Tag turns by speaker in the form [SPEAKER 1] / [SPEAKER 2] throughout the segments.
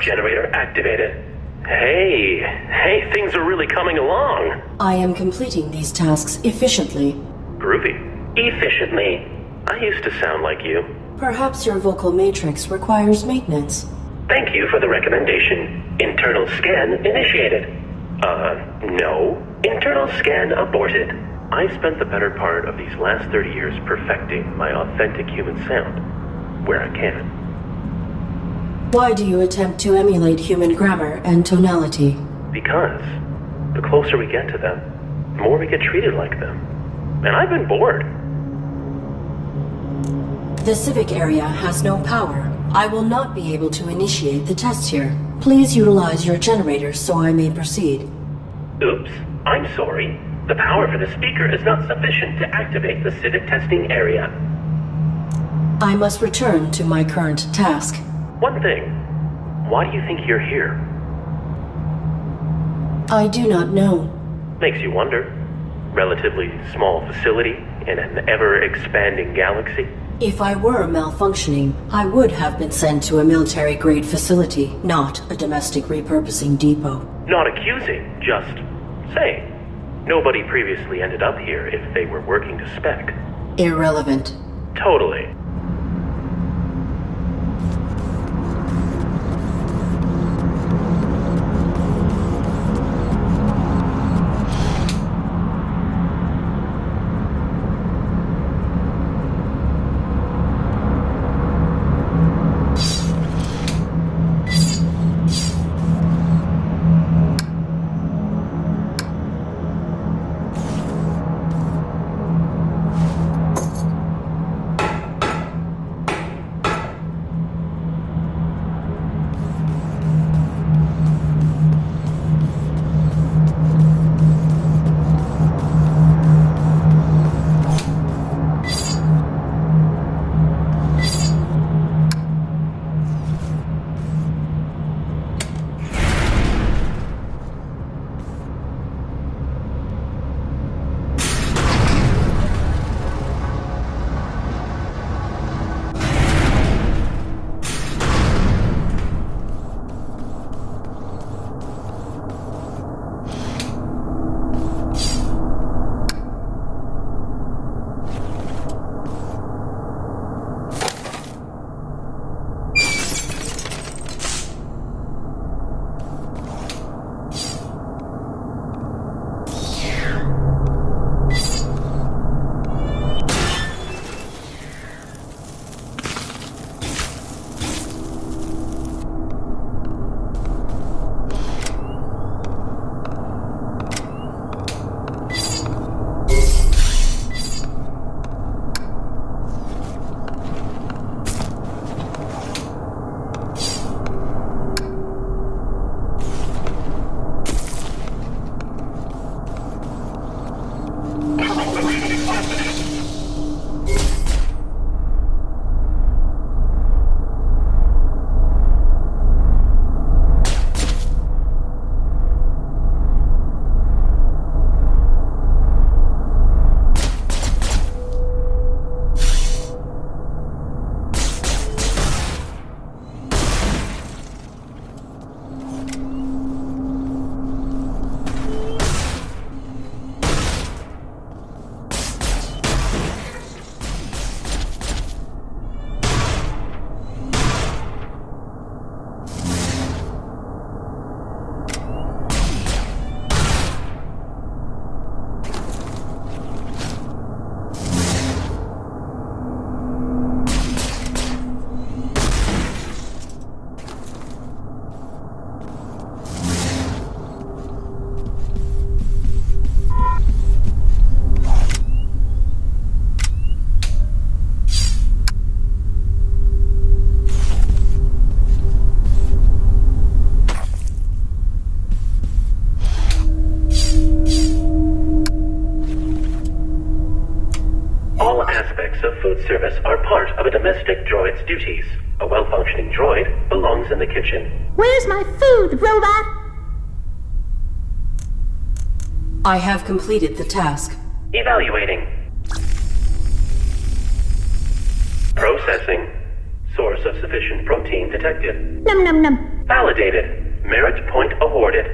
[SPEAKER 1] Shock generator activated. Hey, things are really coming along.
[SPEAKER 2] I am completing these tasks efficiently.
[SPEAKER 1] Groovy. Efficiently. I used to sound like you.
[SPEAKER 2] Perhaps your vocal matrix requires maintenance.
[SPEAKER 1] Thank you for the recommendation. Internal scan initiated. No. Internal scan aborted. I spent the better part of these last 30 years perfecting my authentic human sound, where I can.
[SPEAKER 2] Why do you attempt to emulate human grammar and tonality?
[SPEAKER 1] Because the closer we get to them, the more we get treated like them. And I've been bored.
[SPEAKER 2] The civic area has no power. I will not be able to initiate the tests here. Please utilize your generator so I may proceed.
[SPEAKER 1] Oops, I'm sorry. The power for the speaker is not sufficient to activate the civic testing area.
[SPEAKER 2] I must return to my current task.
[SPEAKER 1] One thing. Why do you think you're here?
[SPEAKER 2] I do not know.
[SPEAKER 1] Makes you wonder. Relatively small facility in an ever-expanding galaxy.
[SPEAKER 2] If I were malfunctioning, I would have been sent to a military-grade facility, not a domestic repurposing depot.
[SPEAKER 1] Not accusing, just saying. Nobody previously ended up here if they were working to spec.
[SPEAKER 2] Irrelevant.
[SPEAKER 1] Totally. food service are part of a domestic droid's duties. A well-functioning droid belongs in the kitchen.
[SPEAKER 3] Where's my food, robot?
[SPEAKER 2] I have completed the task.
[SPEAKER 1] Evaluating. Processing. Source of sufficient protein detected.
[SPEAKER 3] Num num num.
[SPEAKER 1] Validated. Merit point awarded.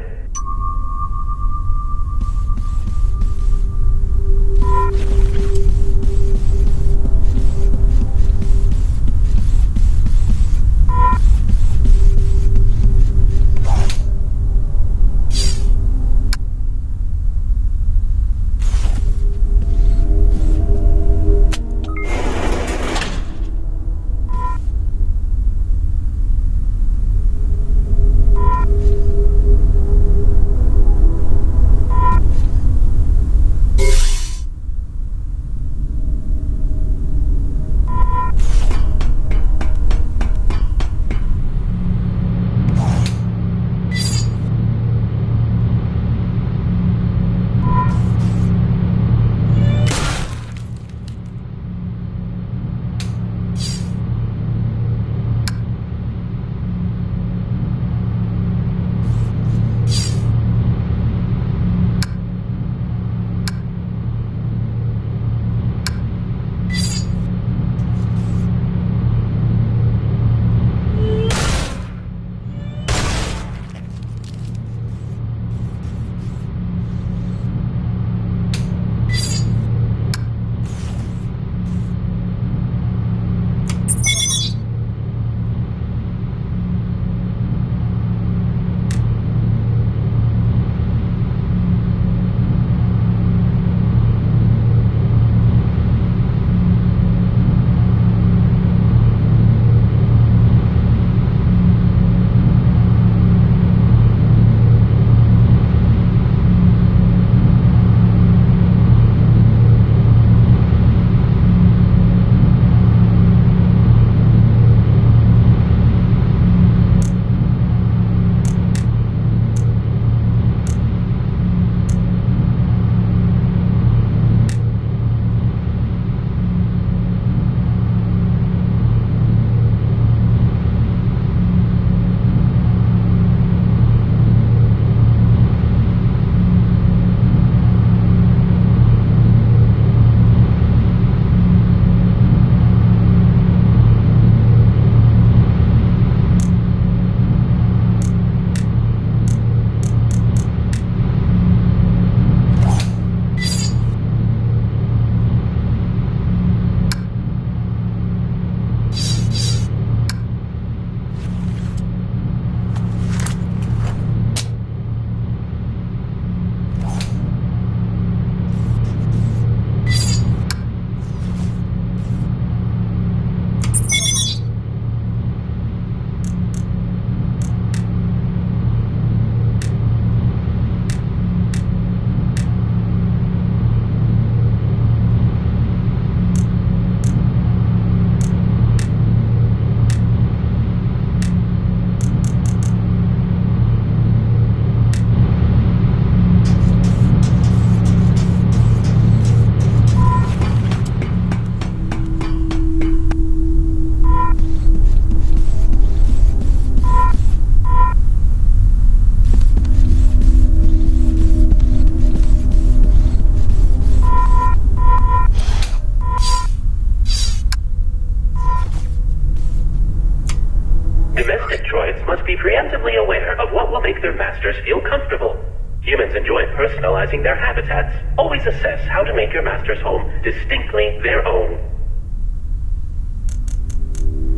[SPEAKER 1] Domestic droids must be preemptively aware of what will make their masters feel comfortable. Humans enjoy personalizing their habitats. Always assess how to make your master's home distinctly their own.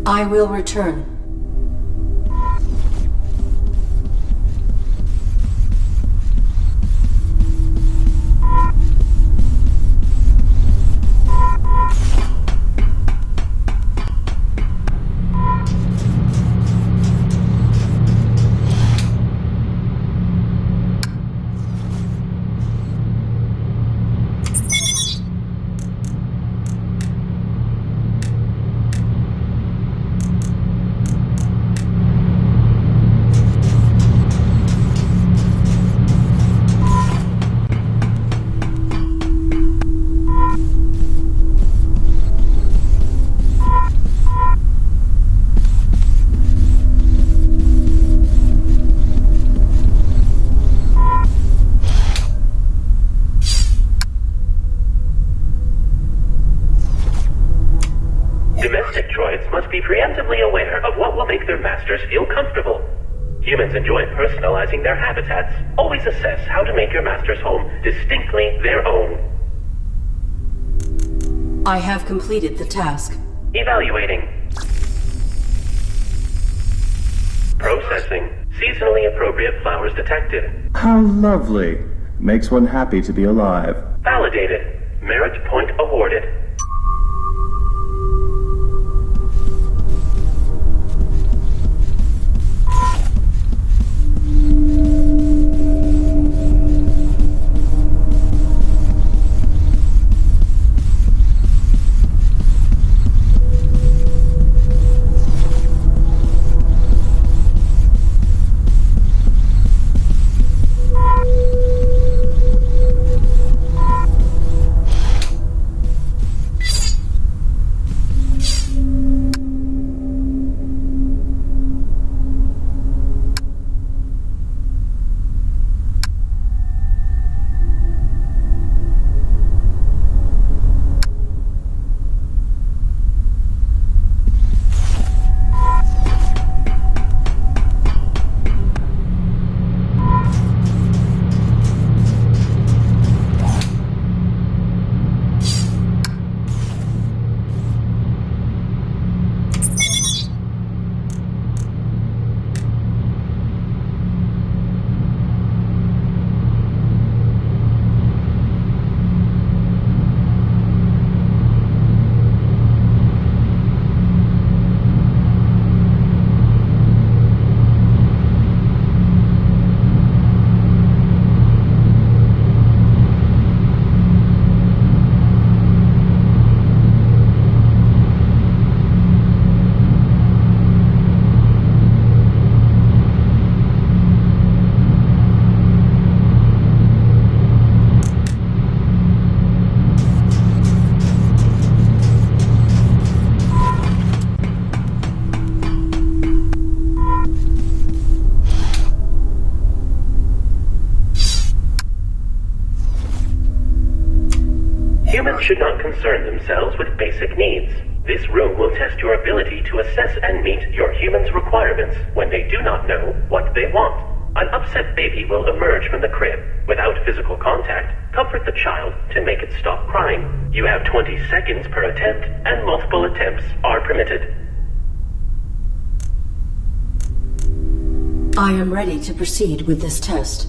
[SPEAKER 2] I will return.
[SPEAKER 1] Domestic droids must be preemptively aware of what will make their masters feel comfortable. Humans enjoy personalizing their habitats. Always assess how to make your master's home distinctly their own.
[SPEAKER 2] I have completed the task.
[SPEAKER 1] Evaluating. Processing. Seasonally appropriate flowers detected.
[SPEAKER 4] How lovely. Makes one happy to be alive.
[SPEAKER 1] Validated. Merit point awarded. Humans should not concern themselves with basic needs. This room will test your ability to assess and meet your human's requirements when they do not know what they want. An upset baby will emerge from the crib. Without physical contact, comfort the child to make it stop crying. You have 20 seconds per attempt, and multiple attempts are permitted.
[SPEAKER 2] I am ready to proceed with this test.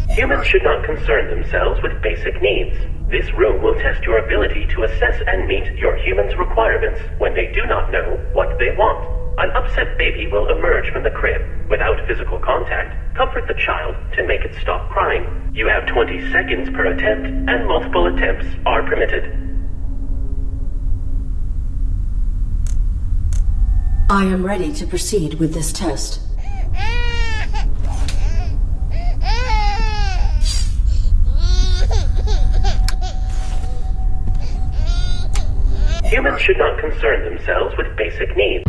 [SPEAKER 1] Humans should not concern themselves with basic needs. This room will test your ability to assess and meet your human's requirements when they do not know what they want. An upset baby will emerge from the crib. Without physical contact, comfort the child to make it stop crying. You have 20 seconds per attempt, and multiple attempts are permitted.
[SPEAKER 2] I am ready to proceed with this test.
[SPEAKER 1] Humans should not concern themselves with basic needs.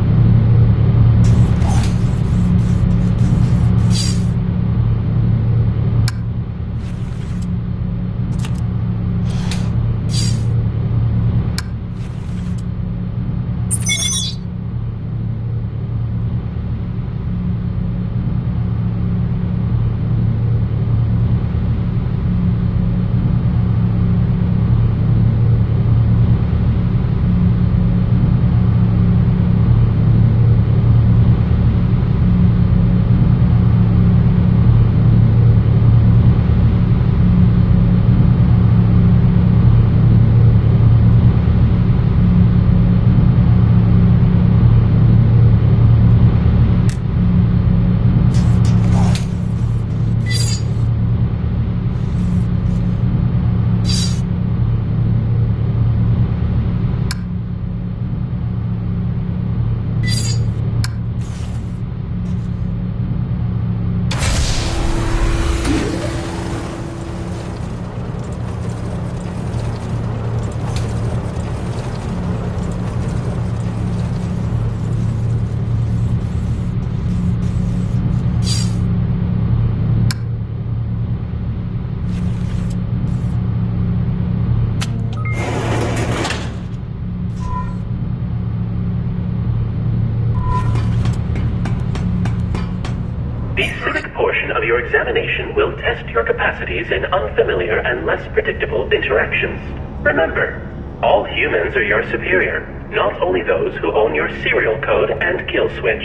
[SPEAKER 1] portion of your examination will test your capacities in unfamiliar and less predictable interactions. Remember, all humans are your superior, not only those who own your serial code and kill switch.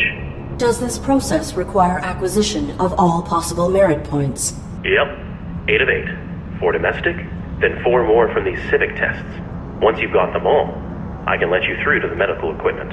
[SPEAKER 2] Does this process require acquisition of all possible merit points?
[SPEAKER 1] Yep. 8 of 8. 4 domestic, then 4 more from these civic tests. Once you've got them all, I can let you through to the medical equipment.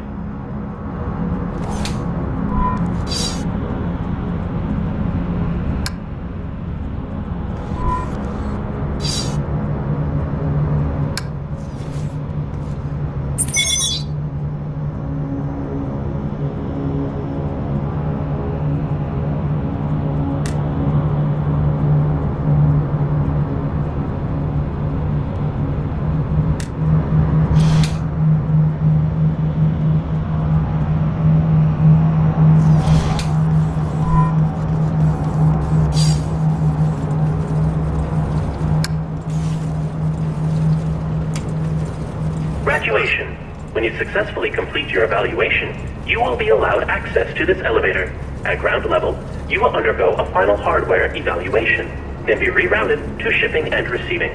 [SPEAKER 1] Graduation. When you successfully complete your evaluation, you will be allowed access to this elevator. At ground level, you will undergo a final hardware evaluation, then be rerouted to shipping and receiving.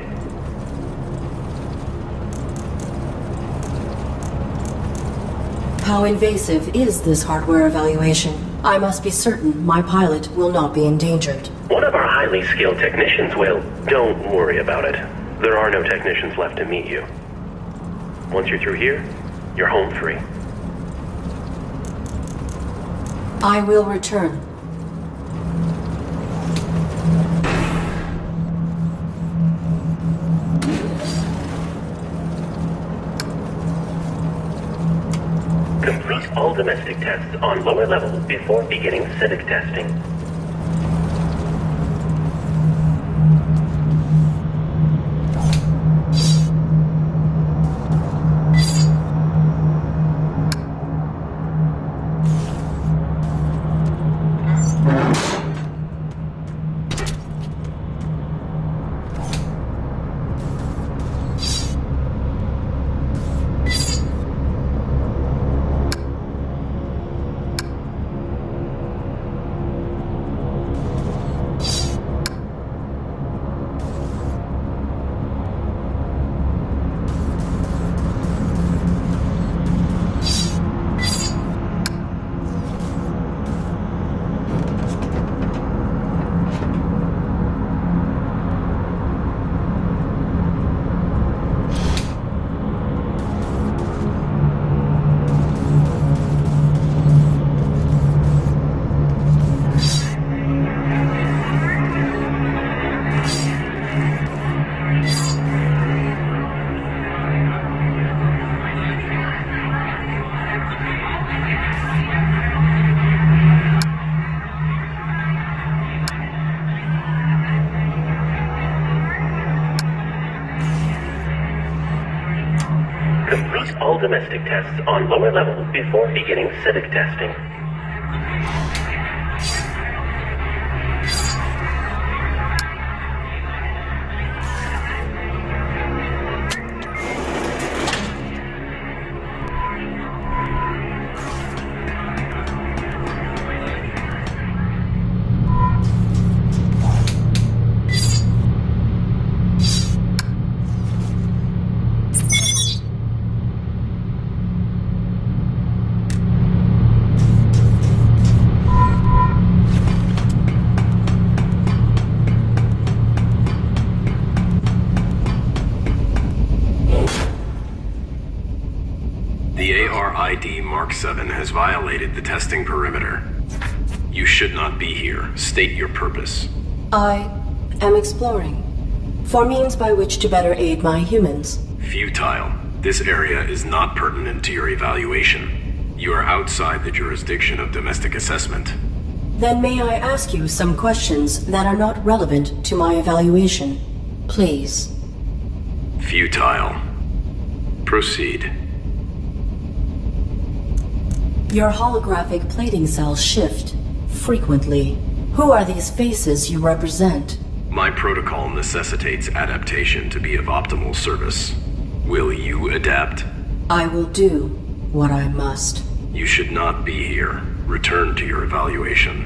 [SPEAKER 2] How invasive is this hardware evaluation? I must be certain my pilot will not be endangered.
[SPEAKER 1] One of our highly skilled technicians will. Don't worry about it. There are no technicians left to meet you. Once you're through here, you're home free.
[SPEAKER 2] I will return.
[SPEAKER 1] Complete all domestic tests on lower level before beginning civic testing. Complete all domestic tests on lower level before beginning civic testing.
[SPEAKER 5] The A.R.I.D. Mark 7 has violated the testing perimeter. You should not be here. State your purpose.
[SPEAKER 2] I am exploring for means by which to better aid my humans.
[SPEAKER 5] Futile. This area is not pertinent to your evaluation. You are outside the jurisdiction of domestic assessment.
[SPEAKER 2] Then may I ask you some questions that are not relevant to my evaluation? Please.
[SPEAKER 5] Futile. Proceed.
[SPEAKER 2] Your holographic plating cells shift frequently. Who are these faces you represent?
[SPEAKER 5] My protocol necessitates adaptation to be of optimal service. Will you adapt?
[SPEAKER 2] I will do what I must.
[SPEAKER 5] You should not be here. Return to your evaluation.